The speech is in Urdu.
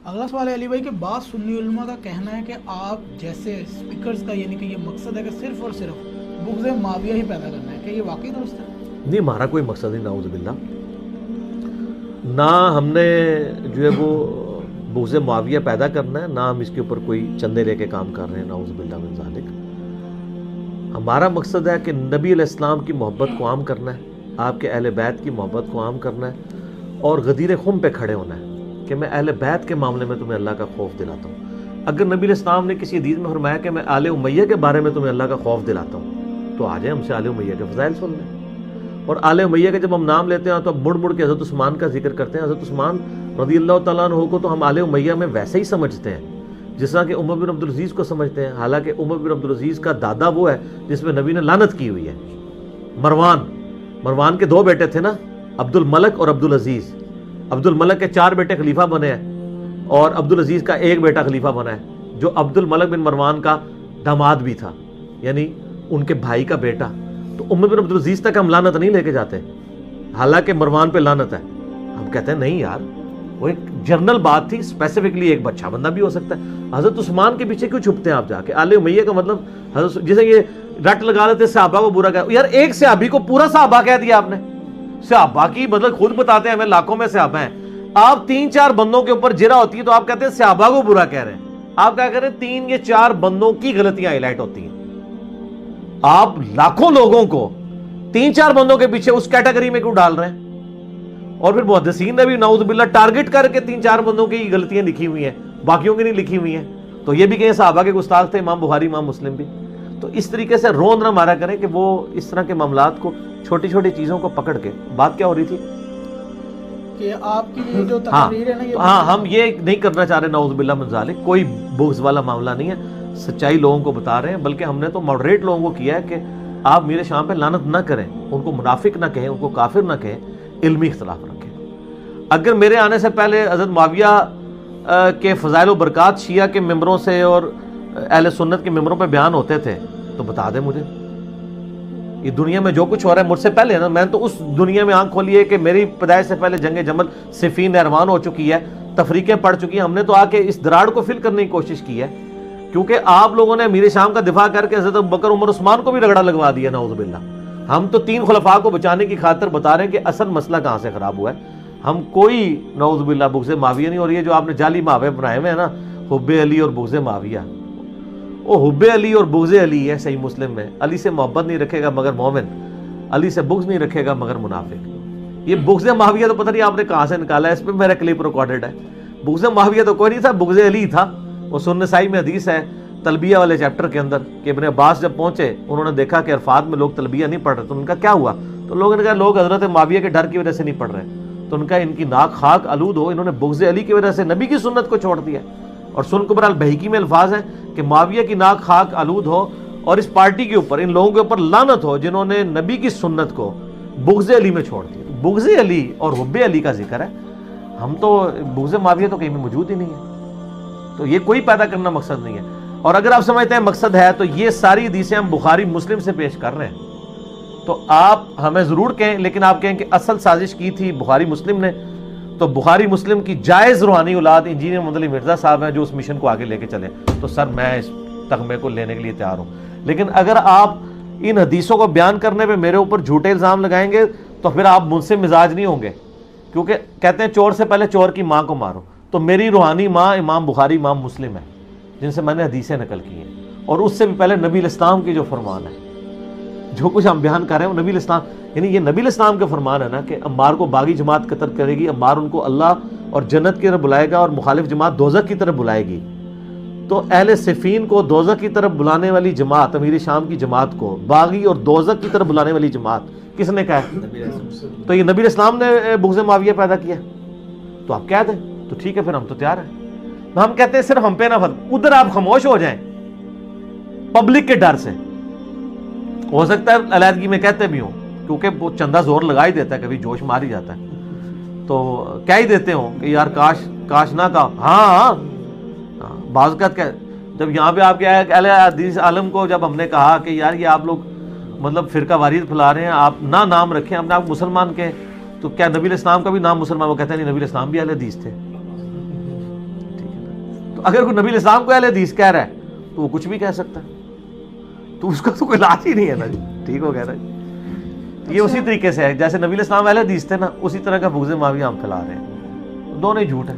اگلا سوال ہے علی بھائی کہ بعض سنی علماء کا کہنا ہے کہ آپ جیسے اسپیکرز کا یعنی کہ یہ مقصد ہے کہ صرف اور صرف بغض معاویہ ہی پیدا کرنا ہے، کیا یہ واقعی درست ہے؟ نہیں، ہمارا کوئی مقصد نہیں، نعوذ باللہ. نہ ہم نے جو ہے وہ بغض معاویہ پیدا کرنا ہے، نہ ہم اس کے اوپر کوئی چندے لے کے کام کر رہے ہیں، نعوذ باللہ من ذالک. ہمارا مقصد ہے کہ نبی علیہ السلام کی محبت کو عام کرنا ہے، آپ کے اہل بیت کی محبت کو عام کرنا ہے، اور غدیر خم پہ کھڑے ہونا ہے کہ میں اہل بیت کے معاملے میں تمہیں اللہ کا خوف دلاتا ہوں. اگر نبی علیہ السلام نے کسی حدیث میں فرمایا کہ میں آل امیہ کے بارے میں تمہیں اللہ کا خوف دلاتا ہوں، تو آ جائیں ہم سے آل امیہ کے فضائل سن لیں. اور آل امیہ کے جب ہم نام لیتے ہیں تو اب مڑ مڑ کے حضرت عثمان کا ذکر کرتے ہیں. حضرت عثمان رضی اللہ تعالیٰ عنہ کو تو ہم آل امیہ میں ویسے ہی سمجھتے ہیں جس طرح کہ عمر بن عبدالعزیز کو سمجھتے ہیں، حالانکہ عمر بن عبدالعزیز کا دادا وہ ہے جس میں نبی نے لعنت کی ہوئی ہے. مروان کے 2 بیٹے تھے نا، عبد الملک اور عبدالعزیز. عبد الملک کے 4 بیٹے خلیفہ بنے ہیں اور عبدالعزیز کا 1 بیٹا خلیفہ بنا ہے، جو عبد الملک بن مروان کا داماد بھی تھا، یعنی ان کے بھائی کا بیٹا. تو عمر بن عبدالعزیز تک ہم لعنت نہیں لے کے جاتے، حالانکہ مروان پہ لعنت ہے. ہم کہتے ہیں نہیں یار، وہ ایک جنرل بات تھی، اسپیسیفکلی ایک بچہ بندہ بھی ہو سکتا ہے. حضرت عثمان کے پیچھے کیوں چھپتے ہیں آپ جا کے؟ آل امیہ کا مطلب حضرت، جسے یہ رٹ لگا لیتے صحابہ کو برا کہا. یار ایک صحابی کو پورا صحابہ کہہ دیا آپ نے. صحابہ کی مطلب خود بتاتے ہیں ہمیں لاکھوں میں صحابہ ہیں. آپ 3-4 بندوں کے اوپر جرا ہوتی ہے تو آپ کہتے ہیں صحابہ کو برا کہہ رہے ہیں. آپ کیا کہہ رہے ہیں؟ 3 یا 4 بندوں کی غلطیاں ہائی لائٹ ہوتی ہیں. آپ لاکھوں لوگوں کو 3-4 بندوں کے پیچھے اس کیٹیگری میں کیوں ڈال رہے ہیں؟ اور پھر محدثین نے بھی نعوذ باللہ ٹارگٹ کر کے 3-4 بندوں کی غلطیاں لکھی ہوئی ہیں، باقیوں کی نہیں لکھی ہوئی ہیں. تو یہ بھی کہیں صحابہ کے گستاخ تھے، امام بخاری امام مسلم بھی. تو اس طریقے سے روند نہ مارا کریں کہ وہ اس طرح کے معاملات کو، چھوٹی چھوٹی چیزوں کو پکڑ کے. بات کیا ہو رہی تھی کہ آپ کی یہ جو تقریر ہے نا، یہ ہم یہ نہیں کرنا چاہ رہے نعوذ باللہ من ذالک. کوئی بغض والا معاملہ نہیں ہے، سچائی لوگوں کو بتا رہے ہیں. بلکہ ہم نے تو ماڈریٹ لوگوں کو کیا ہے کہ آپ میرے شام پہ لعنت نہ کریں، ان کو منافق نہ کہیں، ان کو کافر نہ کہیں، علمی اختلاف رکھیں. اگر میرے آنے سے پہلے حضرت معاویہ کے فضائل و برکات شیعہ کے ممبروں سے اور اہل سنت کے ممبروں پہ بیان ہوتے تھے تو بتا دیں مجھے. یہ دنیا میں جو کچھ ہو رہا ہے مجھ سے پہلے نا، میں تو اس دنیا میں آنکھ کھولی ہے کہ میری پیدائش سے پہلے جنگ جمل، صفین، نہروان ہو چکی ہے، تفریقیں پڑ چکی ہیں. ہم نے تو آ کے اس دراڑ کو فل کرنے کی کوشش کی ہے، کیونکہ آپ لوگوں نے امیر شام کا دفاع کر کے حضرت ابوبکر عمر عثمان کو بھی رگڑا لگوا دیا نعوذ باللہ. ہم تو 3 خلفاء کو بچانے کی خاطر بتا رہے ہیں کہ اصل مسئلہ کہاں سے خراب ہوا ہے. ہم کوئی نعوذ باللہ بغض معاویہ نہیں. اور یہ جو آپ نے جعلی ماوے بنائے ہوئے ہیں نا، حب علی اور بغض معاویہ، وہ حب علی اور بغض علی ہے صحیح مسلم میں. علی سے محبت نہیں رکھے گا مگر مومن، علی سے بغض نہیں رکھے گا مگر منافق. یہ بغض معاویہ تو پتہ نہیں آپ نے کہاں سے نکالا ہے، اس پہ میرا کلپ ریکارڈڈ ہے. بغض معاویہ تو کوئی نہیں تھا، بغض علی تھا. وہ سنن نسائی میں حدیث ہے تلبیہ والے چیپٹر کے اندر کہ ابن عباس جب پہنچے انہوں نے دیکھا کہ عرفات میں لوگ تلبیہ نہیں پڑھ رہے، تو ان کا کیا ہوا؟ تو لوگوں نے کہا لوگ حضرت معاویہ کے ڈر کی وجہ سے نہیں پڑھ رہے. تو ان کا ان کی ناک خاک آلود ہو، انہوں نے بغض علی کی وجہ سے نبی کی سنت کو چھوڑ دیا. اور سنن کبریٰ البیہقی میں الفاظ ہیں کہ معاویہ کی ناک خاک آلود ہو اور اس پارٹی کے اوپر، ان لوگوں کے اوپر لعنت ہو جنہوں نے نبی کی سنت کو بغض علی میں چھوڑ دیا. بغض علی اور حب علی کا ذکر ہے. ہم تو بغض معاویہ تو کہیں بھی موجود ہی نہیں ہے. تو یہ کوئی پیدا کرنا مقصد نہیں ہے. اور اگر آپ سمجھتے ہیں مقصد ہے تو یہ ساری حدیثیں ہم بخاری مسلم سے پیش کر رہے ہیں، تو آپ ہمیں ضرور کہیں، لیکن آپ کہیں کہ اصل سازش کی تھی بخاری مسلم نے. تو بخاری مسلم کی جائز روحانی اولاد انجینئر محمد علی مرزا صاحب ہیں جو اس مشن کو آگے لے کے چلے. تو سر میں اس تغمے کو لینے کے لیے تیار ہوں. لیکن اگر آپ ان حدیثوں کو بیان کرنے پہ میرے اوپر جھوٹے الزام لگائیں گے تو پھر آپ مجھ سے مزاج نہیں ہوں گے، کیونکہ کہتے ہیں چور سے پہلے چور کی ماں کو مارو. تو میری روحانی ماں امام بخاری امام مسلم ہے جن سے میں نے حدیثیں نقل کی ہیں، اور اس سے بھی پہلے نبی الاسلام کی جو فرمان ہے. جو کچھ ہم بیان کر رہے ہیں وہ نبی الاسلام، یعنی یہ نبی الاسلام کا فرمان ہے نا کہ عمار کو باغی جماعت قتل کرے گی، عمار ان کو اللہ اور جنت کی طرف بلائے گا اور مخالف جماعت دوزخ کی طرف بلائے گی. تو اہل صفین کو دوزخ کی طرف بلانے والی جماعت، امیر شام کی جماعت کو باغی اور دوزخ کی طرف بلانے والی جماعت کس نے کہا ہے؟ تو یہ نبی الاسلام نے بغض معاویہ پیدا کیا. تو آپ کہہ دیں تو ٹھیک ہے، پھر ہم تو تیار ہیں. ہم کہتے ہیں صرف ہم پہ نہ فرق، ادھر آپ خاموش ہو جائیں پبلک کے ڈر سے. ہو سکتا ہے علیحدگی میں کہتے بھی ہوں، کیونکہ وہ چندہ زور لگا ہی دیتا ہے، کبھی جوش مار ہی جاتا ہے، تو کہہ ہی دیتے ہوں کہ یار کاش نہ کہا. ہاں بعض اوقات جب یہاں پہ آپ کے اہل حدیث عالم کو جب ہم نے کہا کہ یار یہ آپ لوگ مطلب فرقہ واریت پھیلا رہے ہیں، آپ نہ نام رکھیں اپنے آپ مسلمان کے، تو کیا نبی الاسلام کا بھی نام مسلمان؟ وہ کہتے ہیں نہیں، نبی الاسلام بھی اہل حدیث تھے. اگر کوئی نبی الاسلام کو اہل حدیث کہہ رہا ہے تو وہ کچھ بھی کہہ سکتا ہے، تو اس کا تو کوئی علاج ہی نہیں ہے نا جی. ٹھیک ہو گیا نا جی. یہ اسی طریقے سے ہے جیسے نبی الاسلام اہل حدیث تھے نا، اسی طرح کا بغض معاویہ ہم پھیلا رہے ہیں. دونوں ہی جھوٹ ہے.